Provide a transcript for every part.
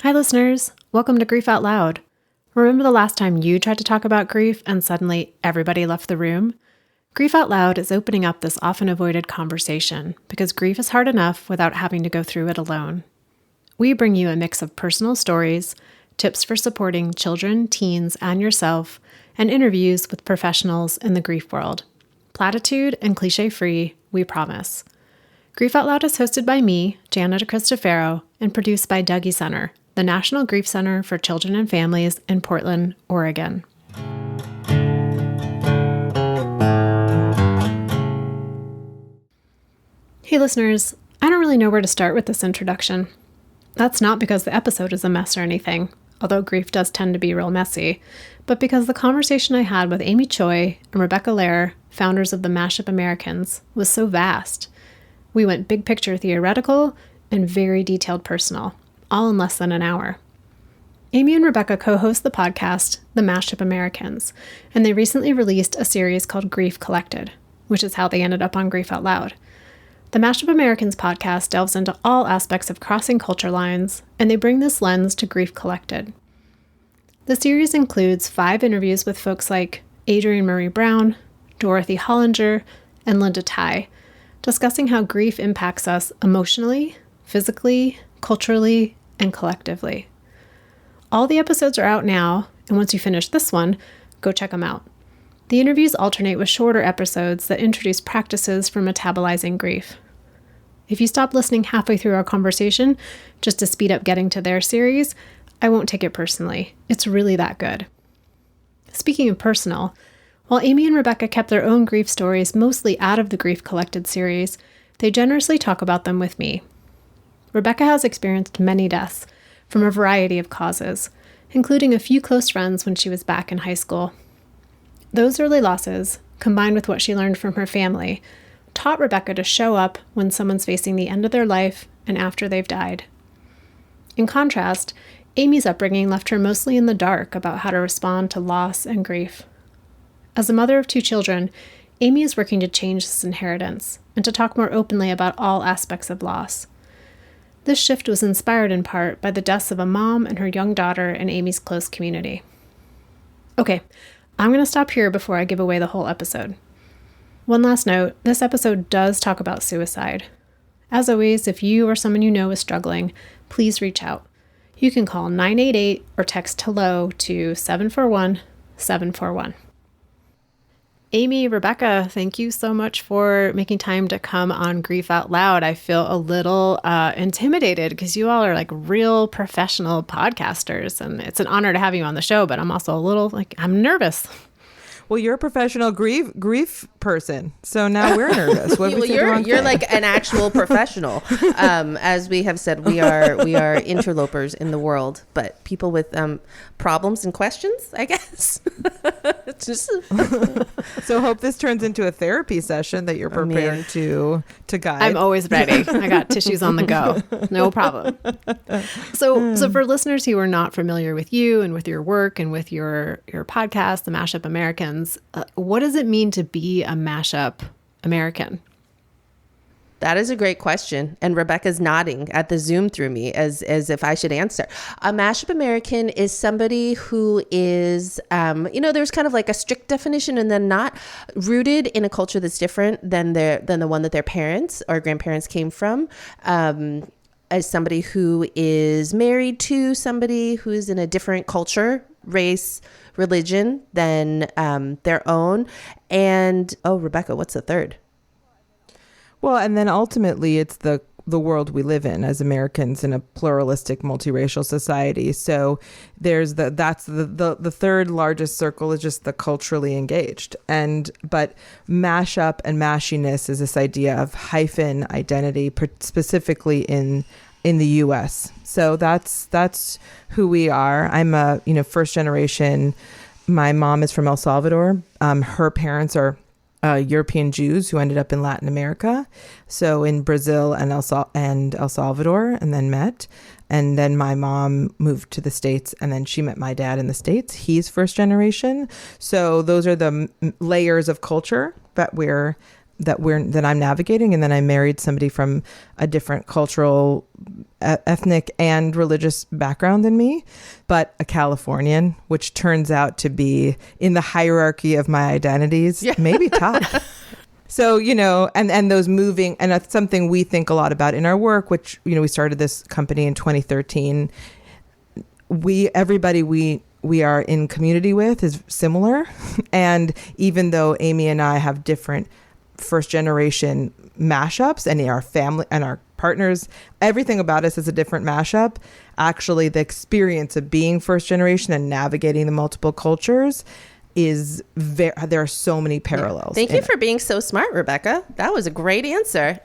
Hi, listeners. Welcome to Grief Out Loud. Remember the last time you tried to talk about grief and suddenly everybody left the room? Grief Out Loud is opening up this often avoided conversation because grief is hard enough without having to go through it alone. We bring you a mix of personal stories, tips for supporting children, teens, and yourself, and interviews with professionals in the grief world. Platitude and cliche-free, we promise. Grief Out Loud is hosted by me, Jana DeCristofaro, and produced by Dougie Center, the National Grief Center for Children and Families in Portland, Oregon. Hey listeners, I don't really know where to start with this introduction. That's not because the episode is a mess or anything, although grief does tend to be real messy, but because the conversation I had with Amy Choi and Rebecca Lehrer, founders of the Mashup Americans, was so vast. We went big picture theoretical and very detailed personal, all in less than an hour. Amy and Rebecca co-host the podcast, The Mashup Americans, and they recently released a series called Grief Collected, which is how they ended up on Grief Out Loud. The Mashup Americans podcast delves into all aspects of crossing culture lines, and they bring this lens to Grief Collected. The series includes 5 interviews with folks like Adrienne Marie Brown, Dorothy Holinger, and Linda Tai, discussing how grief impacts us emotionally, physically, culturally, and collectively. All the episodes are out now, and once you finish this one, go check them out. The interviews alternate with shorter episodes that introduce practices for metabolizing grief. If you stop listening halfway through our conversation just to speed up getting to their series, I won't take it personally. It's really that good. Speaking of personal, while Amy and Rebecca kept their own grief stories mostly out of the Grief Collected series, they generously talk about them with me. Rebecca has experienced many deaths from a variety of causes, including a few close friends when she was back in high school. Those early losses, combined with what she learned from her family, taught Rebecca to show up when someone's facing the end of their life and after they've died. In contrast, Amy's upbringing left her mostly in the dark about how to respond to loss and grief. As a mother of 2 children, Amy is working to change this inheritance and to talk more openly about all aspects of loss. This shift was inspired in part by the deaths of a mom and her young daughter in Amy's close community. Okay, I'm going to stop here before I give away the whole episode. One last note, this episode does talk about suicide. As always, if you or someone you know is struggling, please reach out. You can call 988 or text HELLO to 741-741. Amy, Rebecca, thank you so much for making time to come on Grief Out Loud. I feel a little intimidated because you all are like real professional podcasters, and it's an honor to have you on the show, but I'm also a little I'm nervous. Well, you're a professional grief person, so now we're nervous. What Well, you're like an actual professional. As we have said, we are interlopers in the world, but people with problems and questions, I guess. Just So hope this turns into a therapy session that you're prepared to guide. I'm always ready. I got tissues on the go. No problem. So for listeners who are not familiar with you and with your work and with your podcast, The Mashup Americans, what does it mean to be a mashup American? That is a great question. And Rebecca's nodding at the Zoom through me as if I should answer. A mashup American is somebody who is, there's kind of like a strict definition and then not rooted in a culture that's different than the one that their parents or grandparents came from. As somebody who is married to somebody who is in a different culture, race, religion than their own. And, Rebecca, what's the third? Well, and then ultimately it's the world we live in as Americans in a pluralistic, multiracial society. So there's the third largest circle is just the culturally engaged. But mashup and mashiness is this idea of hyphen identity, specifically in the U.S. So that's who we are. I'm a first generation. My mom is from El Salvador. Her parents are European Jews who ended up in Latin America, so in Brazil and El Salvador, and then met. And then my mom moved to the States, and then she met my dad in the States. He's first generation. So those are the layers of culture that we're that I'm navigating. And then I married somebody from a different cultural, ethnic and religious background than me, but a Californian, which turns out to be in the hierarchy of my identities, maybe top. So, and those moving, and that's something we think a lot about in our work, which, we started this company in 2013. Everybody we are in community with is similar. And even though Amy and I have different first generation mashups, and our family and our partners, everything about us is a different mashup. Actually, the experience of being first generation and navigating the multiple cultures is there are so many parallels. Thank you for being so smart, Rebecca. That was a great anscer.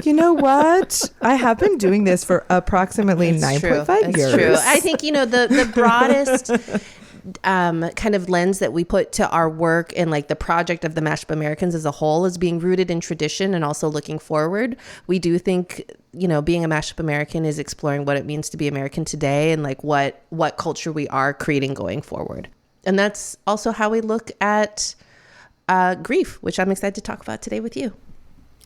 You know what? I have been doing this for approximately 9.5 years. True. I think, the broadest kind of lens that we put to our work and like the project of the Mashup Americans as a whole is being rooted in tradition and also looking forward. We do think, being a Mashup American is exploring what it means to be American today and like what culture we are creating going forward. And that's also how we look at grief, which I'm excited to talk about today with you.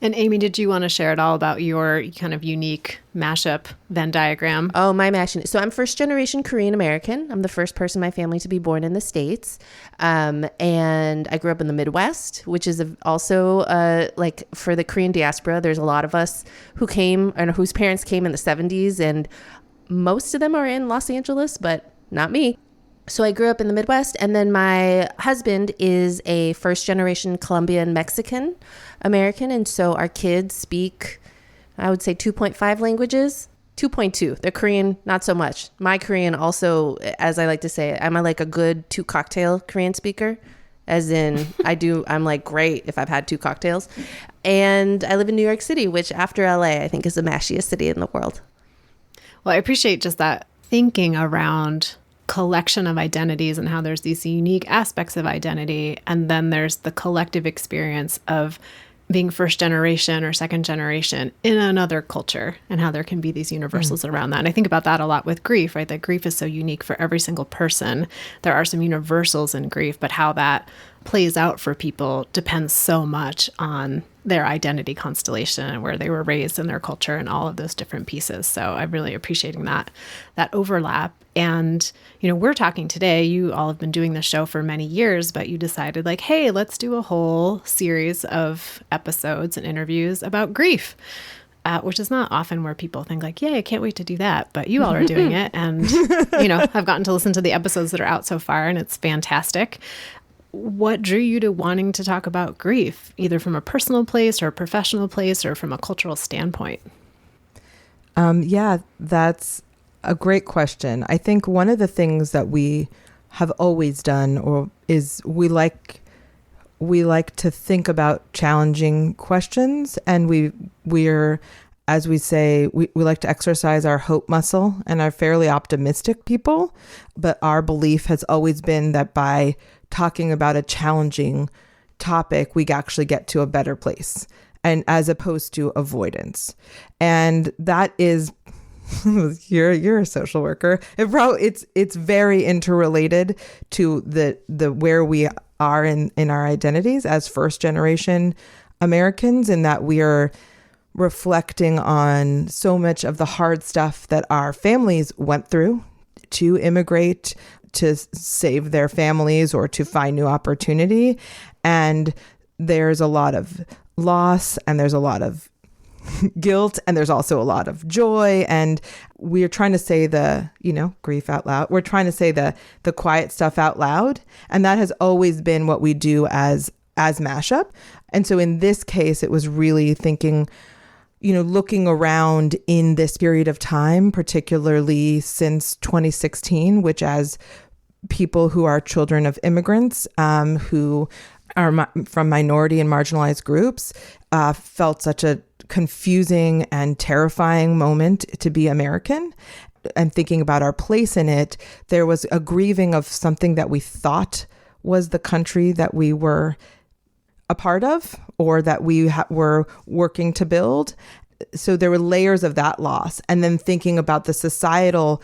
And Amy, did you want to share at all about your kind of unique mashup Venn diagram? Oh, my mashup. So I'm first generation Korean American. I'm the first person in my family to be born in the States. And I grew up in the Midwest, which is also like for the Korean diaspora, there's a lot of us who came and whose parents came in the 70s, and most of them are in Los Angeles, but not me. So I grew up in the Midwest, and then my husband is a first generation Colombian Mexican American. And so our kids speak, I would say 2.5 languages, 2.2. They're Korean, not so much. My Korean also, as I like to say, I'm like a good 2 cocktail Korean speaker, as in I'm like great if I've had 2 cocktails. And I live in New York City, which after LA, I think is the mashiest city in the world. Well, I appreciate just that thinking around collection of identities and how there's these unique aspects of identity. And then there's the collective experience of being first generation or second generation in another culture and how there can be these universals around that. And I think about that a lot with grief, right? That grief is so unique for every single person. There are some universals in grief, but how that plays out for people depends so much on their identity constellation and where they were raised in their culture and all of those different pieces. So I'm really appreciating that overlap. And, we're talking today, you all have been doing this show for many years, but you decided like, hey, let's do a whole series of episodes and interviews about grief, which is not often where people think like, yay, I can't wait to do that. But you all are doing it. And, I've gotten to listen to the episodes that are out so far, and it's fantastic. What drew you to wanting to talk about grief, either from a personal place or a professional place or from a cultural standpoint? Yeah, that's a great question. I think one of the things that we have always done is we like to think about challenging questions, and we're as we say, we like to exercise our hope muscle and are fairly optimistic people. But our belief has always been that by talking about a challenging topic, we actually get to a better place, and as opposed to avoidance. And that is, you're a social worker. It's very interrelated to the where we are in our identities as first generation Americans, in that we are reflecting on so much of the hard stuff that our families went through to immigrate, to save their families or to find new opportunity. And there's a lot of loss, and there's a lot of guilt, and there's also a lot of joy. And we're trying to say the, grief out loud. We're trying to say the quiet stuff out loud. And that has always been what we do as Mashup. And so in this case, it was really thinking, looking around in this period of time, particularly since 2016, which as people who are children of immigrants, who are from minority and marginalized groups, felt such a confusing and terrifying moment to be American. And thinking about our place in it, there was a grieving of something that we thought was the country that we were a part of, or that we were working to build. So there were layers of that loss. And then thinking about the societal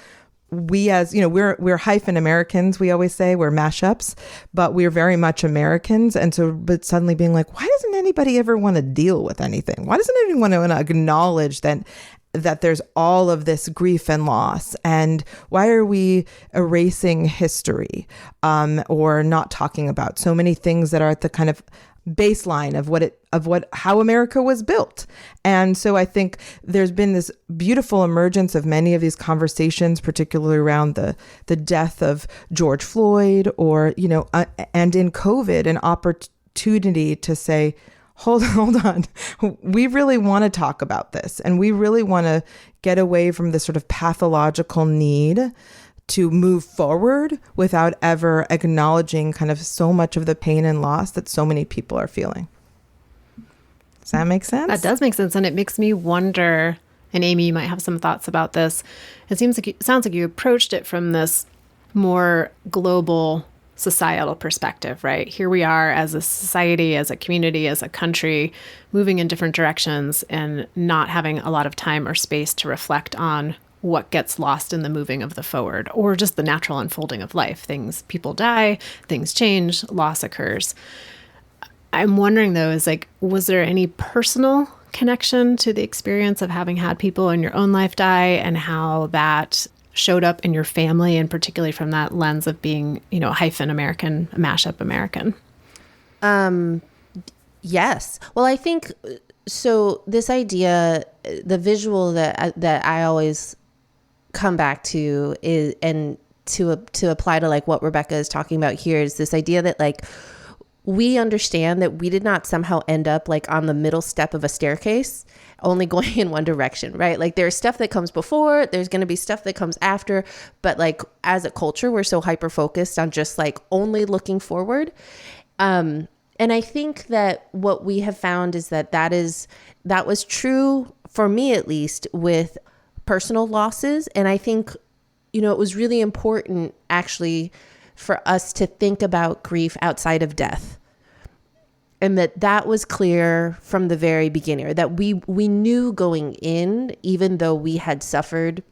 we, as you know, we're hyphen Americans, we always say we're mashups, but we're very much Americans. And so, but suddenly being like, why doesn't anybody ever want to deal with anything? Why doesn't anyone want to acknowledge that there's all of this grief and loss? And why are we erasing history, or not talking about so many things that are at the kind of baseline of how America was built? And so I think there's been this beautiful emergence of many of these conversations, particularly around the death of George Floyd, or, you know, and in COVID, an opportunity to say, hold on, we really want to talk about this, and we really want to get away from this sort of pathological need to move forward without ever acknowledging kind of so much of the pain and loss that so many people are feeling. Does that make sense? That does make sense. And it makes me wonder, and Amy, you might have some thoughts about this. It sounds like you approached it from this more global societal perspective, right? Here we are as a society, as a community, as a country, moving in different directions and not having a lot of time or space to reflect on what gets lost in the moving of the forward, or just the natural unfolding of life. People die, things change, loss occurs. I'm wondering though, was there any personal connection to the experience of having had people in your own life die, and how that showed up in your family, and particularly from that lens of being, you know, hyphen American, mashup American? Yes. Well, I think so. This idea, the visual that I always come back to is, and to apply to like what Rebecca is talking about here, is this idea that like we understand that we did not somehow end up like on the middle step of a staircase only going in one direction, right? Like there's stuff that comes before, there's going to be stuff that comes after, but like as a culture, we're so hyper focused on just like only looking forward. And I think that what we have found is that was true for me, at least, with personal losses. And I think, you know, it was really important actually for us to think about grief outside of death. And that was clear from the very beginning, that we knew going in, even though we had suffered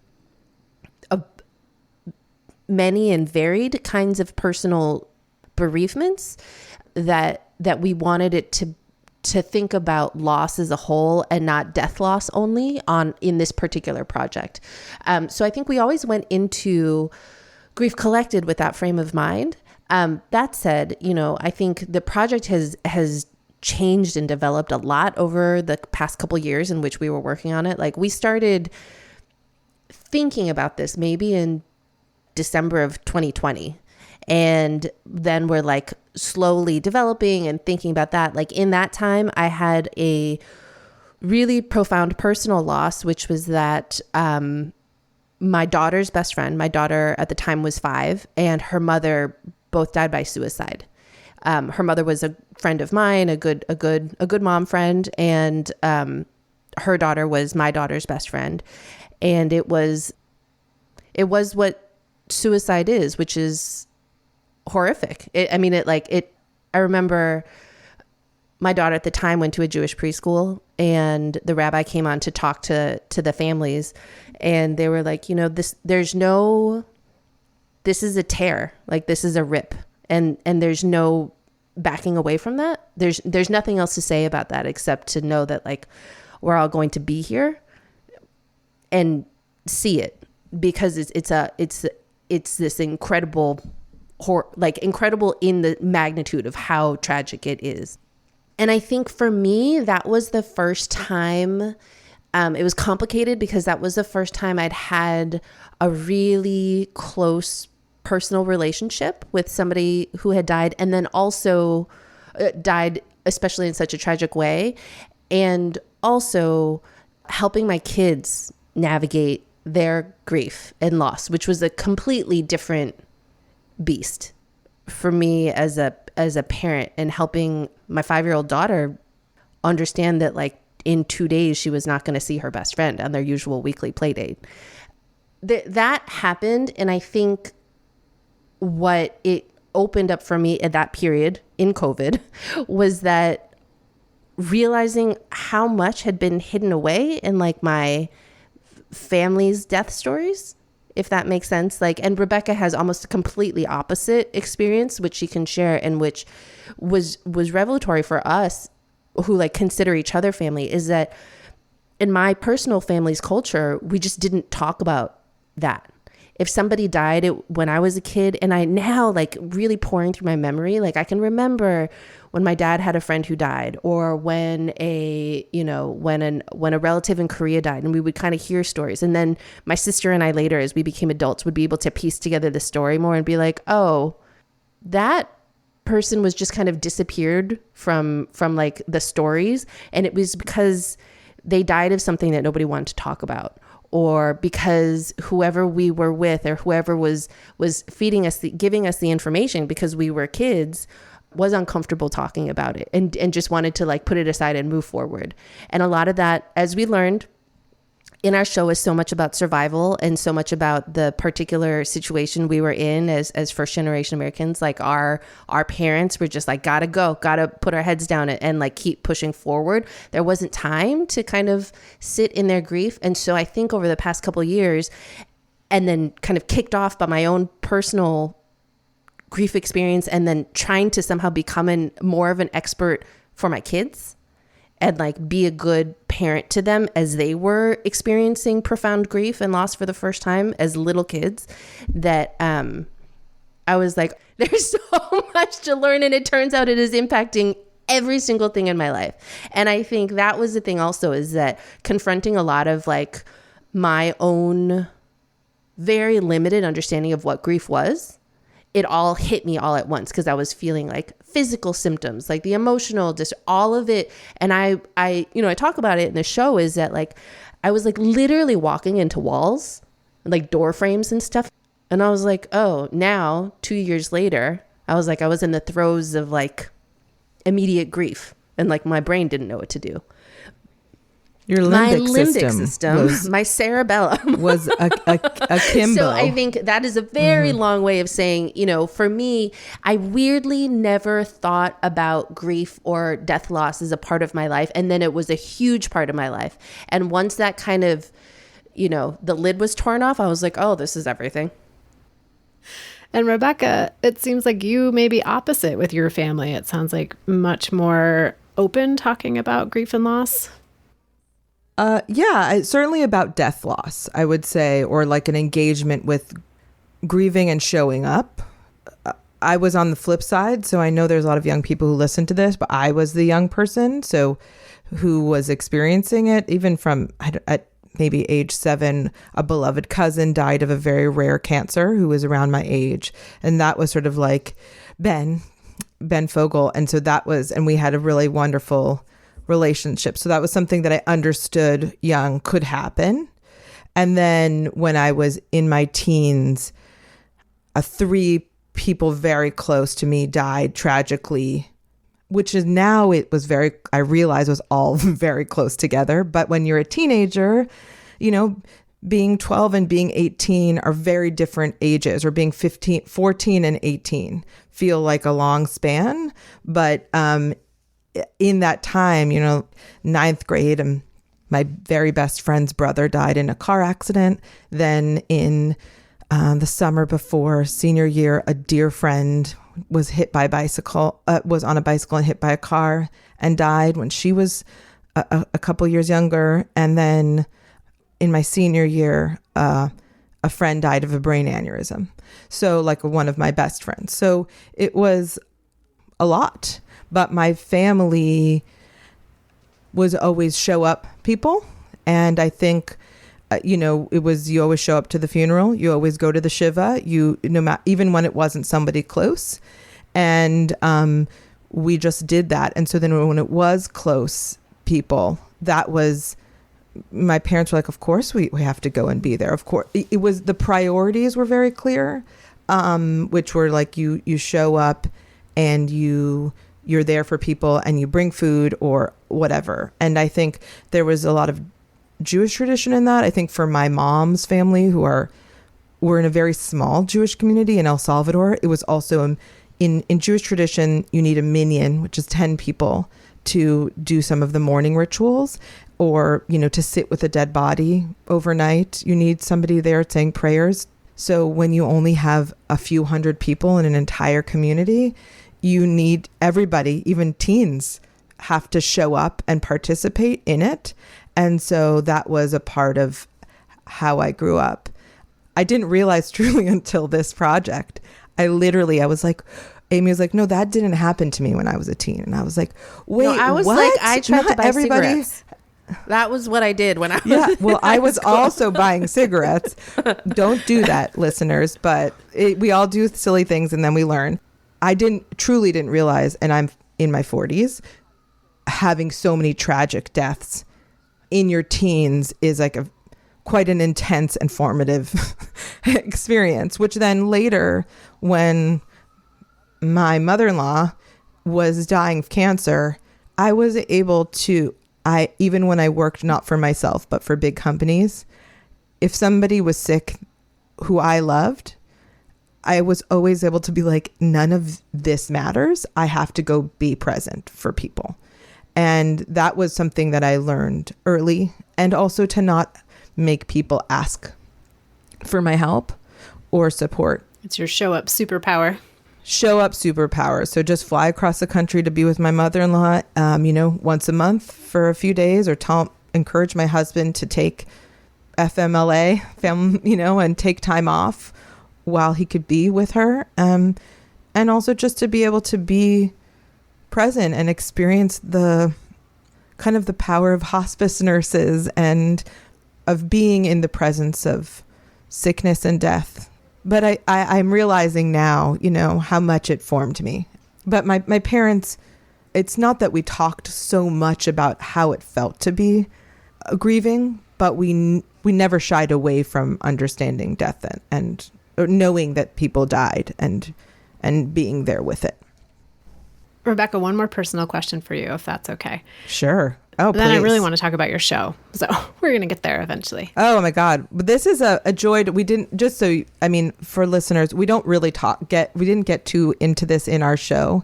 many and varied kinds of personal bereavements, that we wanted it to think about loss as a whole and not death loss only in this particular project. So I think we always went into Grief Collected with that frame of mind. That said, you know, I think the project has changed and developed a lot over the past couple years in which we were working on it. Like we started thinking about this maybe in December of 2020. And then we're like slowly developing and thinking about that. Like in that time, I had a really profound personal loss, which was that my daughter's best friend, my daughter at the time was 5, and her mother both died by suicide. Her mother was a friend of mine, a good mom friend, and her daughter was my daughter's best friend. And it was what suicide is, which is horrific. I remember my daughter at the time went to a Jewish preschool, and the rabbi came on to talk to the families, and they were like, you know, this is a tear, like this is a rip, and there's no backing away from that. There's nothing else to say about that except to know that like we're all going to be here and see it, because it's this incredible incredible in the magnitude of how tragic it is. And I think for me, that was the first time, it was complicated because that was the first time I'd had a really close personal relationship with somebody who had died, and then also died, especially in such a tragic way, and also helping my kids navigate their grief and loss, which was a completely different beast for me as a parent, and helping my 5-year-old daughter understand that like in 2 days she was not going to see her best friend on their usual weekly play date. That happened, and I think what it opened up for me at that period in COVID was that realizing how much had been hidden away in like my family's death stories if that makes sense. Like, and Rebecca has almost a completely opposite experience, which she can share, and which was revelatory for us who like consider each other family, is that in my personal family's culture, we just didn't talk about that. If somebody died when I was a kid, and I now like really pouring through my memory, like I can remember when my dad had a friend who died, or when a relative in Korea died, and we would kind of hear stories. And then my sister and I later, as we became adults, would be able to piece together the story more and be like, oh, that person was just kind of disappeared from like the stories. And it was because they died of something that nobody wanted to talk about, or because whoever we were with, or whoever was feeding us, giving us the information because we were kids, was uncomfortable talking about it and just wanted to like put it aside and move forward. And a lot of that, as we learned in our show, is so much about survival and so much about the particular situation we were in as first generation Americans. Like our parents were just like, gotta put our heads down and like keep pushing forward. There wasn't time to kind of sit in their grief. And so I think over the past couple of years, and then kind of kicked off by my own personal grief experience, and then trying to somehow become more of an expert for my kids and like be a good parent to them as they were experiencing profound grief and loss for the first time as little kids, that I was like, there's so much to learn, and it turns out it is impacting every single thing in my life. And I think that was the thing also, is that confronting a lot of like my own very limited understanding of what grief was, it all hit me all at once, because I was feeling like physical symptoms, like the emotional, just all of it. And I talk about it in the show, is that like, I was like literally walking into walls, like door frames and stuff. And I was like, oh, now 2 years later, I was in the throes of like immediate grief, and like my brain didn't know what to do. Your limbic system my cerebellum was a Kimbo. So I think that is a very long way of saying, for me, I weirdly never thought about grief or death loss as a part of my life. And then it was a huge part of my life. And once that kind of, the lid was torn off, I was like, oh, this is everything. And Rebecca, it seems like you may be opposite with your family. It sounds like much more open talking about grief and loss. Certainly about death loss, I would say, or like an engagement with grieving and showing up. I was on the flip side, so I know there's a lot of young people who listen to this, but I was the young person, so who was experiencing it. Even from at maybe age 7, a beloved cousin died of a very rare cancer who was around my age, and that was sort of like Ben Fogel, and so that was, and we had a really wonderful relationship. So that was something that I understood young could happen. And then when I was in my teens, 3 people very close to me died tragically, which is now I realize was all very close together. But when you're a teenager, being 12 and being 18 are very different ages, or being 14 and 18 feel like a long span. But, in that time, 9th grade, and my very best friend's brother died in a car accident. Then in the summer before senior year, a dear friend was hit by was on a bicycle and hit by a car and died when she was a couple years younger. And then in my senior year, a friend died of a brain aneurysm. So like one of my best friends. So it was a lot. But my family was always show up people. And I think, it was, you always show up to the funeral. You always go to the Shiva, even when it wasn't somebody close. And we just did that. And so then when it was close people, that was, my parents were like, of course we have to go and be there. Of course, it was, the priorities were very clear, which were like, you show up and you're there for people and you bring food or whatever. And I think there was a lot of Jewish tradition in that. I think for my mom's family, we're in a very small Jewish community in El Salvador. It was also in Jewish tradition, you need a minyan, which is 10 people, to do some of the morning rituals, or, to sit with a dead body overnight. You need somebody there saying prayers So when you only have a few hundred people in an entire community, you need everybody, even teens, have to show up and participate in it. And so that was a part of how I grew up. I didn't realize truly until this project. I was like, Amy was like, no, that didn't happen to me when I was a teen. And I was like, wait, no, I was what? like, I tried Not to buy everybody. cigarettes. That was what I did when I was Yeah, well, I high was school. also buying cigarettes. Don't do that, listeners. But we all do silly things and then we learn. I truly didn't realize, and I'm in my 40s, having so many tragic deaths in your teens is like quite an intense and formative experience, which then later, when my mother-in-law was dying of cancer, I was able to, even when I worked not for myself, but for big companies, if somebody was sick who I loved, I was always able to be like, none of this matters. I have to go be present for people. And that was something that I learned early, and also to not make people ask for my help or support. It's your show up superpower. Show up superpower. So just fly across the country to be with my mother-in-law, once a month for a few days, or encourage my husband to take FMLA, and take time off while he could be with her. And also just to be able to be present and experience the kind of the power of hospice nurses and of being in the presence of sickness and death. But I'm realizing now, how much it formed me. But my parents, it's not that we talked so much about how it felt to be grieving, but we never shied away from understanding death and knowing that people died and being there with it. Rebecca, one more personal question for you, if that's okay. Sure. Oh, Then I please. really want to talk about your show. So we're going to get there eventually. Oh my God. This is a joy. We didn't, for listeners, we don't really we didn't get too into this in our show.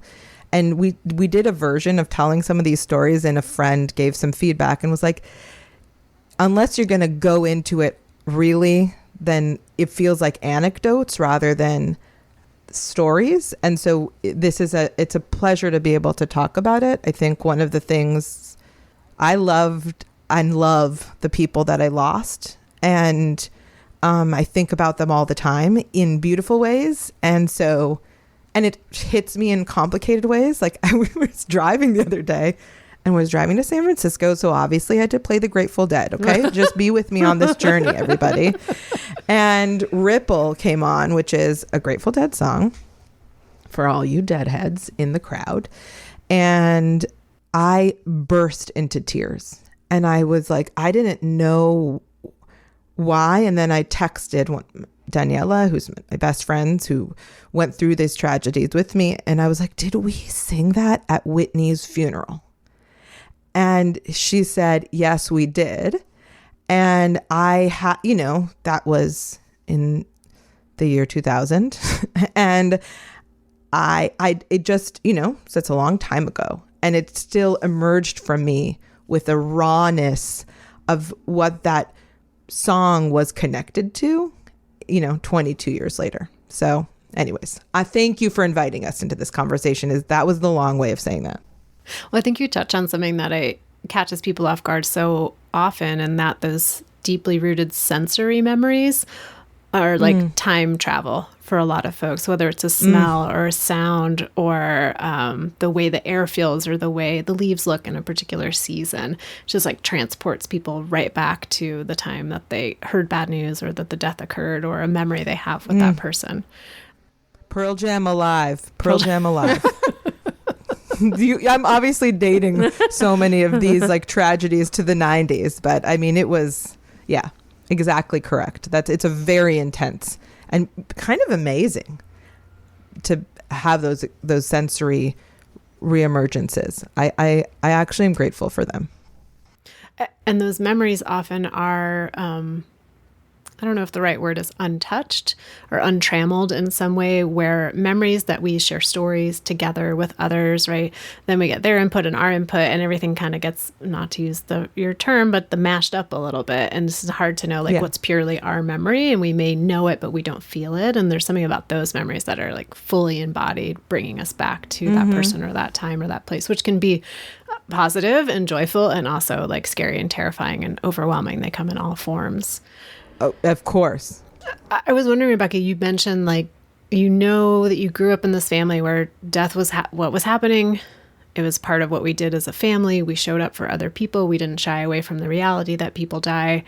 And we did a version of telling some of these stories, and a friend gave some feedback and was like, unless you're going to go into it really, then it feels like anecdotes rather than stories. And so it's a pleasure to be able to talk about it. I think one of the things I loved and love the people that I lost, and I think about them all the time in beautiful ways. And it hits me in complicated ways. Like I was driving the other day and was driving to San Francisco. So obviously I had to play the Grateful Dead. Okay. Just be with me on this journey, everybody. And Ripple came on, which is a Grateful Dead song for all you Deadheads in the crowd. And I burst into tears, and I was like, I didn't know why. And then I texted Daniela, who's my best friend, who went through these tragedies with me. And I was like, did we sing that at Whitney's funeral? And she said, yes, we did. And that was in the year 2000. And it just, so it's a long time ago. And it still emerged from me with a rawness of what that song was connected to, 22 years later. So anyways, I thank you for inviting us into this conversation. That was the long way of saying that. Well, I think you touch on something that catches people off guard so often, and that those deeply rooted sensory memories are like time travel for a lot of folks, whether it's a smell or a sound or the way the air feels or the way the leaves look in a particular season. It just like transports people right back to the time that they heard bad news or that the death occurred, or a memory they have with that person. Pearl Jam alive. Pearl Jam alive. I'm obviously dating so many of these like tragedies to the 90s, but I mean, it was, exactly correct. It's a very intense and kind of amazing to have those sensory reemergences. I actually am grateful for them. And those memories often are I don't know if the right word is untouched or untrammeled in some way, where memories that we share stories together with others, right? Then we get their input and our input, and everything kind of gets, not to use your term, but the mashed up a little bit. And this is hard to know, like, what's purely our memory, and we may know it, but we don't feel it. And there's something about those memories that are like fully embodied, bringing us back to that person or that time or that place, which can be positive and joyful, and also like scary and terrifying and overwhelming. They come in all forms. Oh, of course. I was wondering, Rebecca, you mentioned like, you know, that you grew up in this family where death was what was happening. It was part of what we did as a family. We showed up for other people. We didn't shy away from the reality that people die.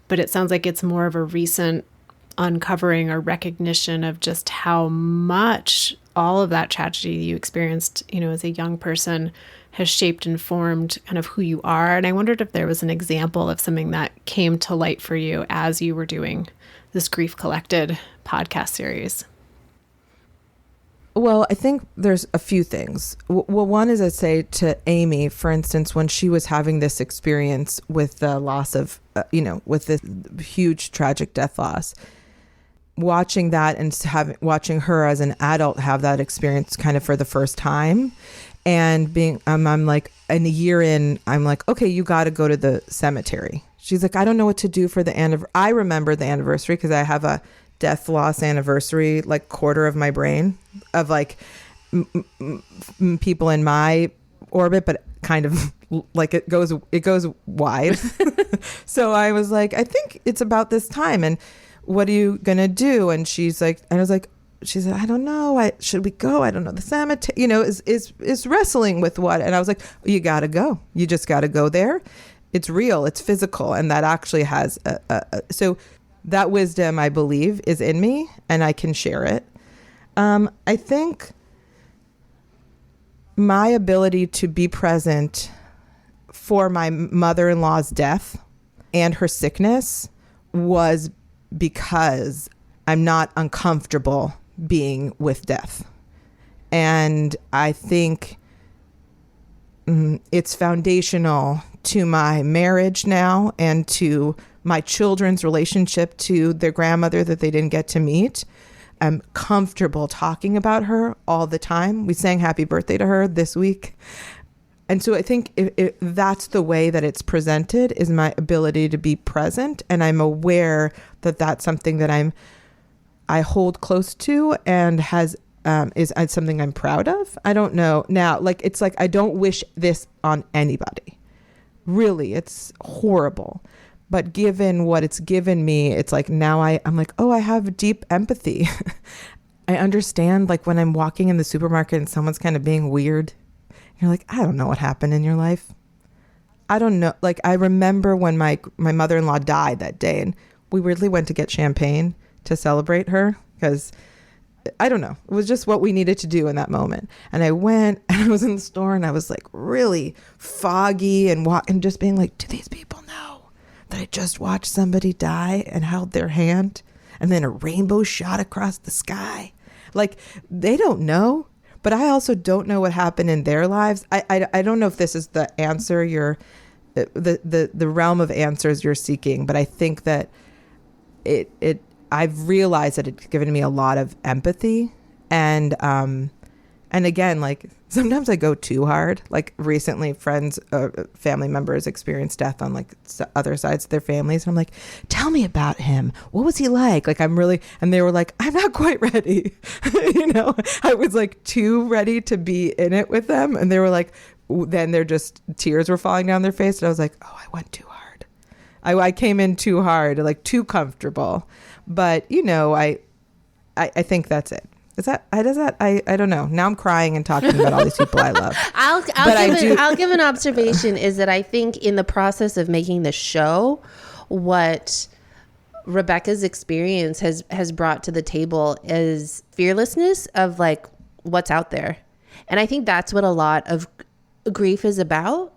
But it sounds like it's more of a recent uncovering or recognition of just how much all of that tragedy you experienced, you know, as a young person has shaped and formed kind of who you are. And I wondered if there was an example of something that came to light for you as you were doing this Grief Collected podcast series. Well, I think there's a few things. Well, one is, I'd say to Amy, for instance, when she was having this experience with the loss of, with this huge tragic death loss, watching that and watching her as an adult have that experience kind of for the first time, and being, I'm like, and a year in, I'm like, okay, you got to go to the cemetery. She's like, I don't know what to do for the anniversary. I remember the anniversary because I have a death loss anniversary, like quarter of my brain of like people in my orbit, but kind of like it goes wide. So I was like, I think it's about this time. And what are you going to do? And she's like, and I was like, she said, I don't know. Should we go? I don't know. The cemetery, is wrestling with what? And I was like, you got to go. You just got to go there. It's real. It's physical. And that actually has so that wisdom, I believe, is in me, and I can share it. I think my ability to be present for my mother-in-law's death and her sickness was because I'm not uncomfortable being with death. And I think it's foundational to my marriage now and to my children's relationship to their grandmother that they didn't get to meet. I'm comfortable talking about her all the time. We sang happy birthday to her this week. And so I think if that's the way that it's presented, is my ability to be present. And I'm aware that that's something that I hold close to and is something I'm proud of. I don't know now, like, it's like, I don't wish this on anybody. Really, it's horrible. But given what it's given me, it's like now I'm like, oh, I have deep empathy. I understand, like, when I'm walking in the supermarket and someone's kind of being weird, you're like, I don't know what happened in your life. I don't know. Like, I remember when my mother-in-law died that day, and we weirdly went to get champagne to celebrate her because, I don't know, it was just what we needed to do in that moment. And I went and I was in the store and I was like really foggy and just being like, do these people know that I just watched somebody die and held their hand and then a rainbow shot across the sky? Like, they don't know, but I also don't know what happened in their lives. I don't know if this is the answer the realm of answers you're seeking, but I think that I've realized that it's given me a lot of empathy. And again, like, sometimes I go too hard. Like, recently friends, family members experienced death on like other sides of their families. And I'm like, tell me about him. What was he like? Like, and they were like, I'm not quite ready. I was like too ready to be in it with them. And they were like, then tears were falling down their face. And I was like, oh, I went too hard. I came in too hard, like too comfortable. But, I think that's it. I don't know. Now I'm crying and talking about all these people I love. I'll give an observation is that I think in the process of making the show, what Rebecca's experience has brought to the table is fearlessness of like what's out there. And I think that's what a lot of grief is about,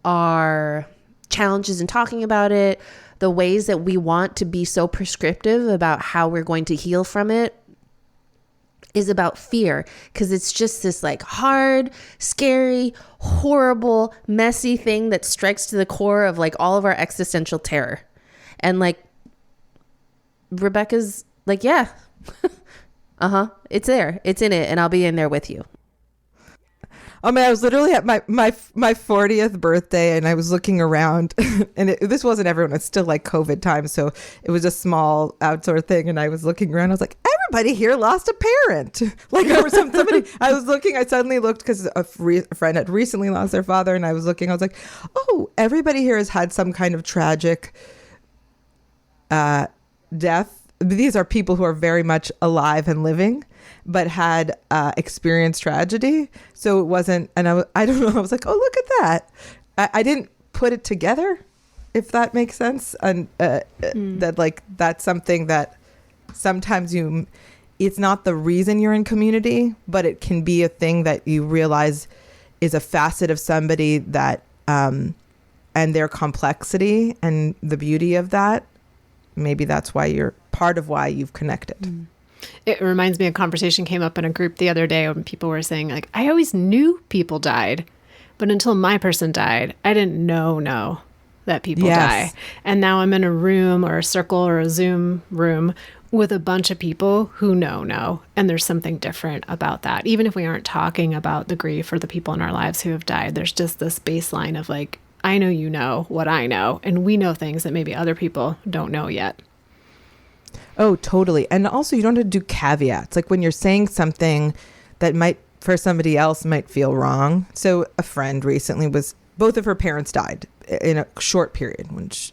are challenges in talking about it, the ways that we want to be so prescriptive about how we're going to heal from it is about fear, because it's just this like hard, scary, horrible, messy thing that strikes to the core of like all of our existential terror. And like Rebecca's like, yeah, it's there, it's in it, and I'll be in there with you. I mean, I was literally at my 40th birthday, and I was looking around, and this wasn't everyone. It's still like COVID time, so it was a small outdoor thing. And I was looking around. I was like, everybody here lost a parent. Like, there was somebody. I was looking. I suddenly looked because a friend had recently lost their father, and I was looking. I was like, oh, everybody here has had some kind of tragic death. These are people who are very much alive and living, but had experienced tragedy. So it wasn't, and I don't know, I was like, oh, look at that. I didn't put it together, if that makes sense. And that, like, that's something that sometimes it's not the reason you're in community, but it can be a thing that you realize is a facet of somebody that, and their complexity and the beauty of that. Maybe that's why you're part of why you've connected. It reminds me, a conversation came up in a group the other day when people were saying, like, I always knew people died, but until my person died, I didn't know that people die. And now I'm in a room or a circle or a Zoom room with a bunch of people who know, and there's something different about that. Even if we aren't talking about the grief or the people in our lives who have died, there's just this baseline of like, I know you know what I know, and we know things that maybe other people don't know yet. Oh, totally. And also, you don't have to do caveats. Like when you're saying something that might, for somebody else, might feel wrong. So a friend recently both of her parents died in a short period.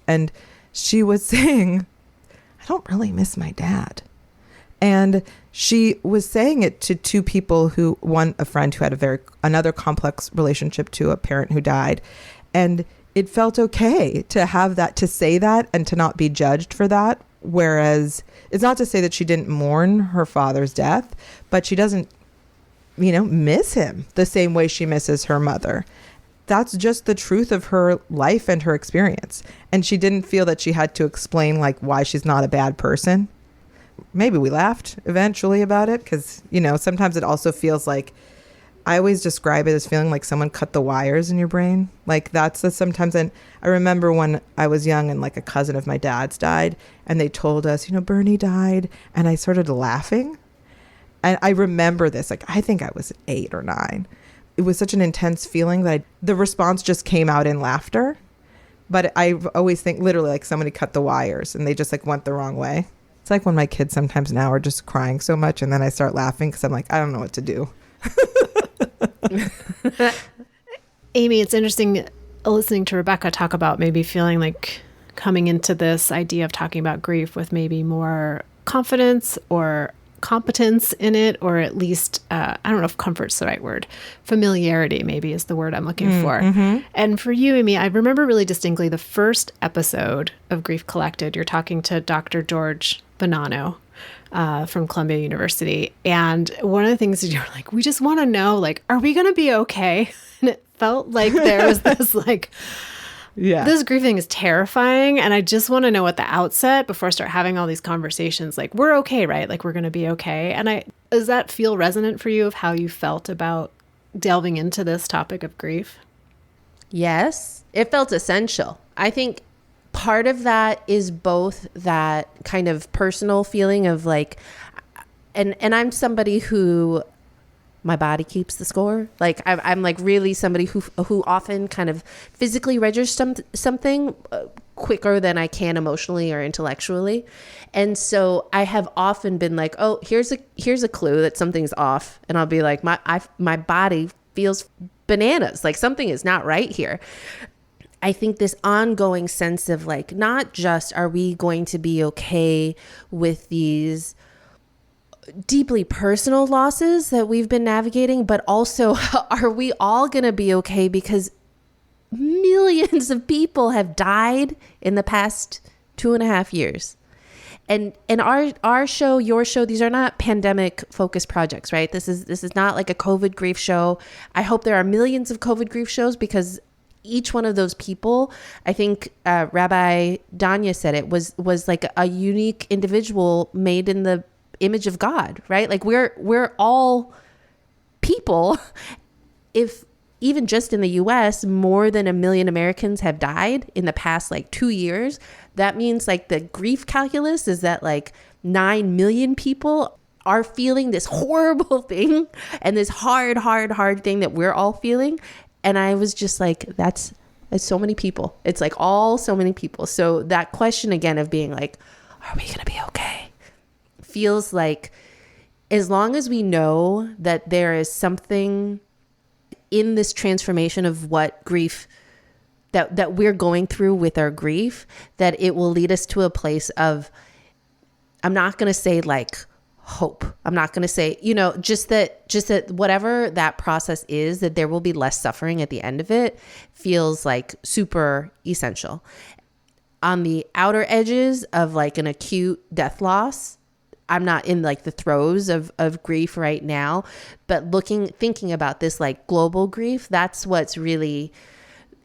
And she was saying, I don't really miss my dad. And she was saying it to two people a friend who had another complex relationship to a parent who died. And it felt okay to have that, to say that, and to not be judged for that. Whereas it's not to say that she didn't mourn her father's death, but she doesn't, miss him the same way she misses her mother. That's just the truth of her life and her experience. And she didn't feel that she had to explain like why she's not a bad person. Maybe we laughed eventually about it because, sometimes it also feels like, I always describe it as feeling like someone cut the wires in your brain. Like sometimes. And I remember when I was young and like a cousin of my dad's died and they told us, Bernie died. And I started laughing. And I remember this, like, I think I was 8 or 9. It was such an intense feeling that the response just came out in laughter. But I always think literally like somebody cut the wires and they just like went the wrong way. It's like when my kids sometimes now are just crying so much and then I start laughing because I'm like, I don't know what to do. Amy, it's interesting listening to Rebecca talk about maybe feeling like coming into this idea of talking about grief with maybe more confidence or competence in it, or at least, I don't know if comfort's the right word. Familiarity maybe is the word I'm looking for. Mm-hmm. And for you, Amy, I remember really distinctly the first episode of Grief Collected. You're talking to Dr. George Bonanno from Columbia University. And one of the things is you're like, we just want to know, like, are we going to be okay? And it felt like there was this like, this grief thing is terrifying. And I just want to know at the outset, before I start having all these conversations, like, we're okay, right? Like, we're going to be okay. And does that feel resonant for you of how you felt about delving into this topic of grief? Yes, it felt essential. I think part of that is both that kind of personal feeling of like, and I'm somebody who, my body keeps the score. Like I'm like really somebody who often kind of physically registers something quicker than I can emotionally or intellectually. And so I have often been like, oh, here's a clue that something's off. And I'll be like, my body feels bananas. Like something is not right here. I think this ongoing sense of like, not just are we going to be okay with these deeply personal losses that we've been navigating, but also are we all going to be okay because millions of people have died in the past 2.5 years. And our show, your show, these are not pandemic focused projects, right? This is not like a COVID grief show. I hope there are millions of COVID grief shows because each one of those people, I think Rabbi Danya said it was like a unique individual made in the image of God, right? Like we're all people. If even just in the US, more than 1 million Americans have died in the past like 2 years. That means like the grief calculus is that like 9 million people are feeling this horrible thing and this hard thing that we're all feeling. And I was just like, it's so many people. It's like all so many people. So that question again of being like, are we going to be okay? Feels like as long as we know that there is something in this transformation of what grief that we're going through with our grief, that it will lead us to a place of, I'm not going to say like hope. I'm not going to say, just that whatever that process is, that there will be less suffering at the end of it, feels like super essential. On the outer edges of like an acute death loss, I'm not in like the throes of grief right now, but thinking about this like global grief, that's what's really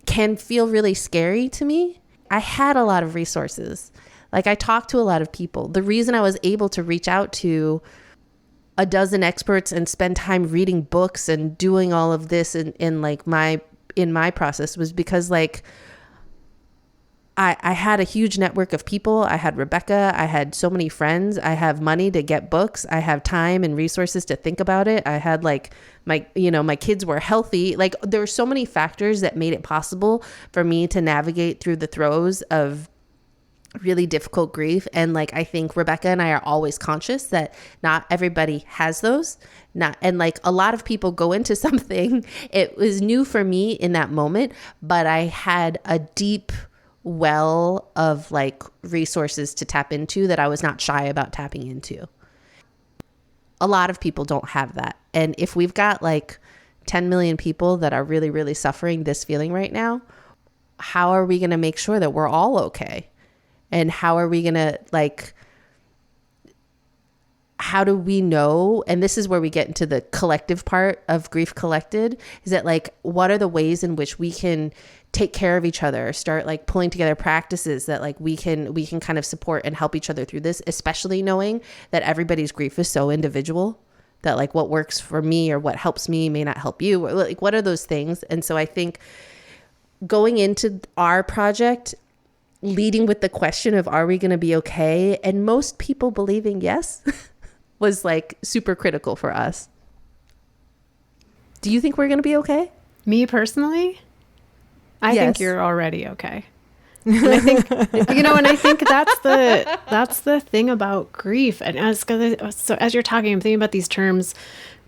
can feel really scary to me. I had a lot of resources. Like I talked to a lot of people. The reason I was able to reach out to a dozen experts and spend time reading books and doing all of this in my process was because like I had a huge network of people. I had Rebecca. I had so many friends. I have money to get books. I have time and resources to think about it. I had like my kids were healthy. Like there were so many factors that made it possible for me to navigate through the throes of really difficult grief. And like, I think Rebecca and I are always conscious that not everybody has those. And like a lot of people go into something. It was new for me in that moment, but I had a deep well of like resources to tap into that I was not shy about tapping into. A lot of people don't have that. And if we've got like 10 million people that are really, really suffering this feeling right now, how are we going to make sure that we're all okay? And how are we going to like, how do we know? And this is where we get into the collective part of Grief Collected, is that like, what are the ways in which we can take care of each other, start like pulling together practices that like we can kind of support and help each other through this, especially knowing that everybody's grief is so individual, that like what works for me or what helps me may not help you. Like what are those things? And so I think going into our project, leading with the question of, are we going to be okay? And most people believing yes was like super critical for us. Do you think we're going to be okay? Me personally, I Yes. think you're already okay. And I think, and I think that's the thing about grief. And so as you're talking, I'm thinking about these terms,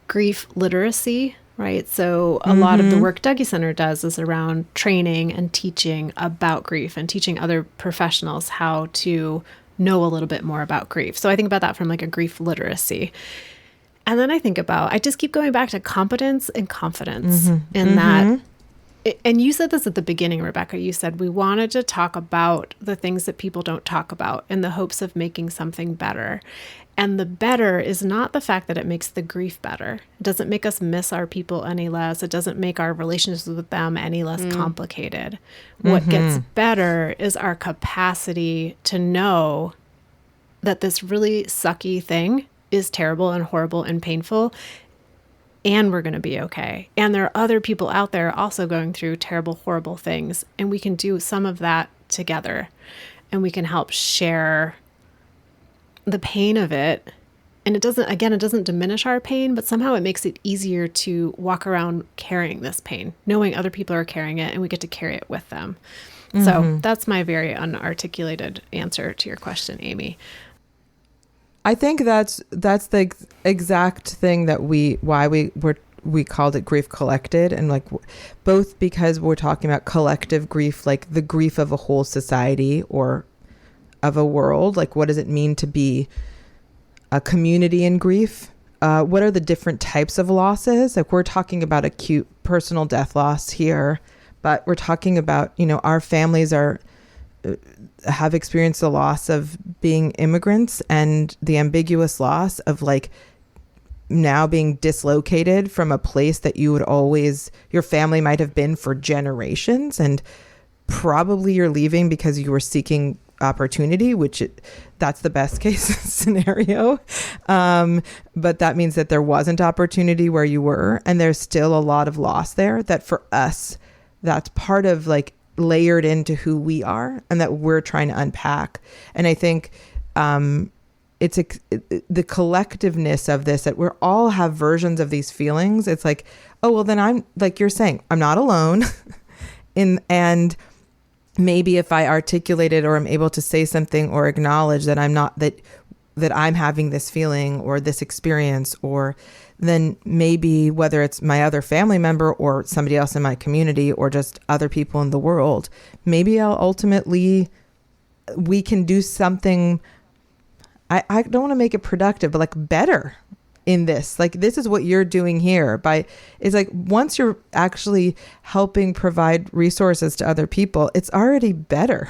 grief literacy, right? So a lot of the work Dougie Center does is around training and teaching about grief and teaching other professionals how to know a little bit more about grief. So I think about that from like a grief literacy. And then I think about, I just keep going back to competence and confidence in that. And you said this at the beginning, Rebecca. You said we wanted to talk about the things that people don't talk about in the hopes of making something better. And the better is not the fact that it makes the grief better. It doesn't make us miss our people any less. It doesn't make our relationships with them any less complicated. What gets better is our capacity to know that this really sucky thing is terrible and horrible and painful, and we're going to be okay. And there are other people out there also going through terrible, horrible things. And we can do some of that together. And we can help share the pain of it. And it doesn't diminish our pain, but somehow it makes it easier to walk around carrying this pain, knowing other people are carrying it and we get to carry it with them. So that's my very unarticulated answer to your question, Amy. I think that's the exact thing that we called it Grief Collected, and like both because we're talking about collective grief, like the grief of a whole society or of a world. Like, what does it mean to be a community in grief? What are the different types of losses? Like, we're talking about acute personal death loss here, but we're talking about, our families have experienced the loss of being immigrants and the ambiguous loss of like now being dislocated from a place that your family might have been for generations, and probably you're leaving because you were seeking opportunity, that's the best case scenario. But that means that there wasn't opportunity where you were, and there's still a lot of loss there that for us, that's part of like layered into who we are and that we're trying to unpack. And I think it's the collectiveness of this, that we're all have versions of these feelings. It's like, oh, well, then I'm like you're saying, I'm not alone. And maybe if I articulate it or I'm able to say something or acknowledge that I'm not, that I'm having this feeling or this experience, or then maybe whether it's my other family member or somebody else in my community or just other people in the world, maybe we can do something. I don't want to make it productive, but like better in this. Like, this is what you're doing here. It's like once you're actually helping provide resources to other people, it's already better.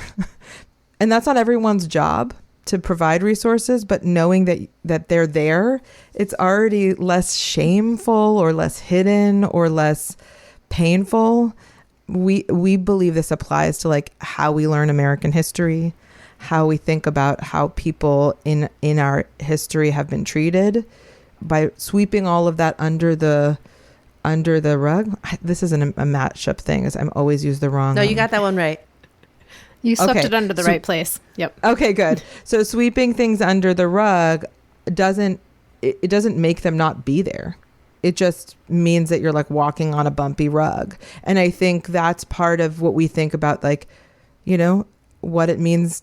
And that's not everyone's job to provide resources, but knowing that they're there, it's already less shameful or less hidden or less painful. We believe this applies to like how we learn American history, how we think about how people in our history have been treated, by sweeping all of that under the rug. This isn't a matchup thing, as I'm always use the wrong. No, you got that one right. You swept it under the right place. Yep. Okay, good. So sweeping things under the rug doesn't make them not be there. It just means that you're like walking on a bumpy rug. And I think that's part of what we think about, like, you know, what it means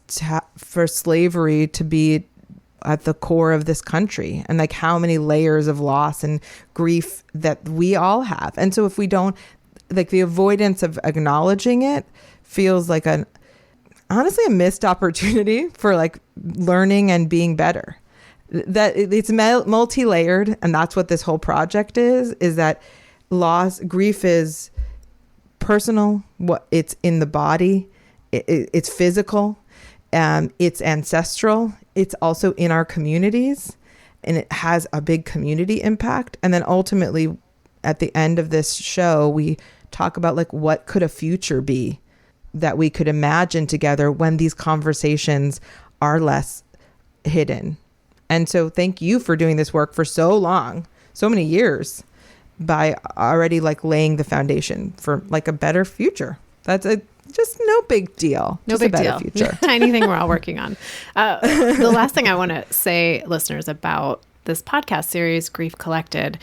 for slavery to be at the core of this country, and like how many layers of loss and grief that we all have. And so if we don't, like, the avoidance of acknowledging it feels like honestly a missed opportunity for like learning and being better. That it's multi-layered, and that's what this whole project is that grief is personal, it's in the body, it's physical, it's ancestral, it's also in our communities, and it has a big community impact. And then ultimately at the end of this show, we talk about like what could a future be that we could imagine together when these conversations are less hidden. And so thank you for doing this work for so long, so many years, by already like laying the foundation for like a better future. That's just no big deal. No just big a better deal. Future. Tiny thing we're all working on. The last thing I want to say, listeners, about this podcast series, Grief Collected,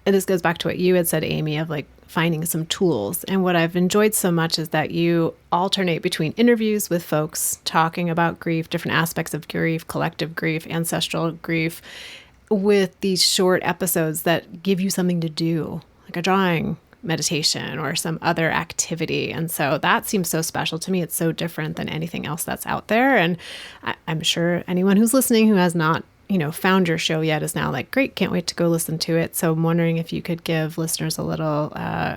and this goes back to what you had said, Amy, of like finding some tools. And what I've enjoyed so much is that you alternate between interviews with folks talking about grief, different aspects of grief, collective grief, ancestral grief, with these short episodes that give you something to do, like a drawing, meditation, or some other activity. And so that seems so special to me. It's so different than anything else that's out there. And I'm sure anyone who's listening who has not, found your show yet is now like, great, can't wait to go listen to it. So I'm wondering if you could give listeners a little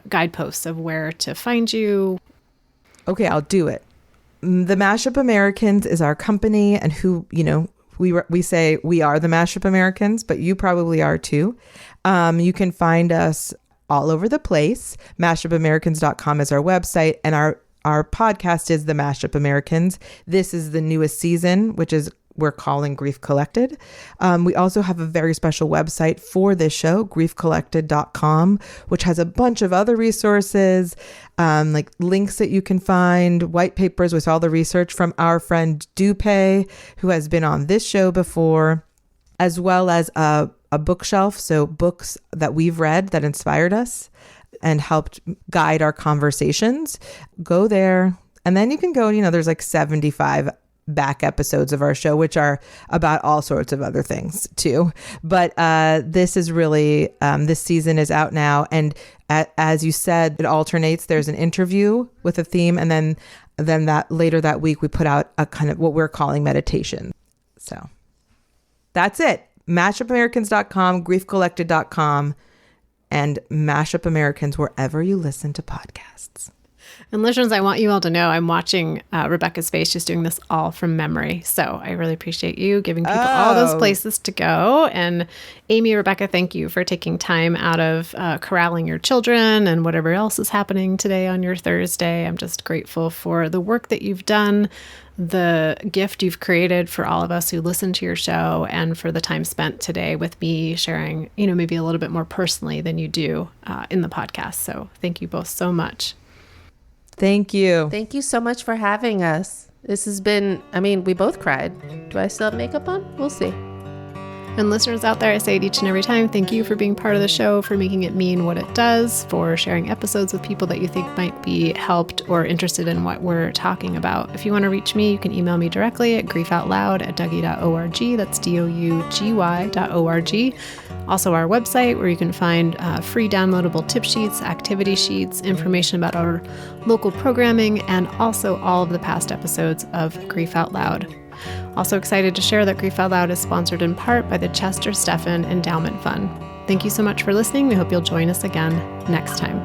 guideposts of where to find you. Okay, I'll do it. The Mashup Americans is our company, and who, we say we are the Mashup Americans, but you probably are too. You can find us all over the place. mashupamericans.com is our website, and our podcast is the Mashup Americans. This is the newest season, which is we're calling Grief Collected. We also have a very special website for this show, griefcollected.com, which has a bunch of other resources, like links that you can find, white papers with all the research from our friend Dupe, who has been on this show before, as well as a bookshelf. So books that we've read that inspired us and helped guide our conversations. Go there. And then you can go, there's like 75 back episodes of our show, which are about all sorts of other things too. But this is really, this season is out now. And as you said, it alternates. There's an interview with a theme. And then that later that week, we put out a kind of what we're calling meditation. So that's it. mashupamericans.com, griefcollected.com, and Mashup Americans wherever you listen to podcasts. And listeners, I want you all to know I'm watching Rebecca's face. She's doing this all from memory. So I really appreciate you giving people all those places to go. And Amy, Rebecca, thank you for taking time out of corralling your children and whatever else is happening today on your Thursday. I'm just grateful for the work that you've done, the gift you've created for all of us who listen to your show, and for the time spent today with me sharing, maybe a little bit more personally than you do in the podcast. So thank you both so much. Thank you. Thank you so much for having us. This has been, we both cried. Do I still have makeup on? We'll see. And listeners out there, I say it each and every time, thank you for being part of the show, for making it mean what it does, for sharing episodes with people that you think might be helped or interested in what we're talking about. If you want to reach me, you can email me directly at griefoutloud@dougy.org. That's DOUGY.org. Also our website, where you can find free downloadable tip sheets, activity sheets, information about our local programming, and also all of the past episodes of Grief Out Loud. Also excited to share that Grief Out Loud is sponsored in part by the Chester Stephan Endowment Fund. Thank you so much for listening. We hope you'll join us again next time.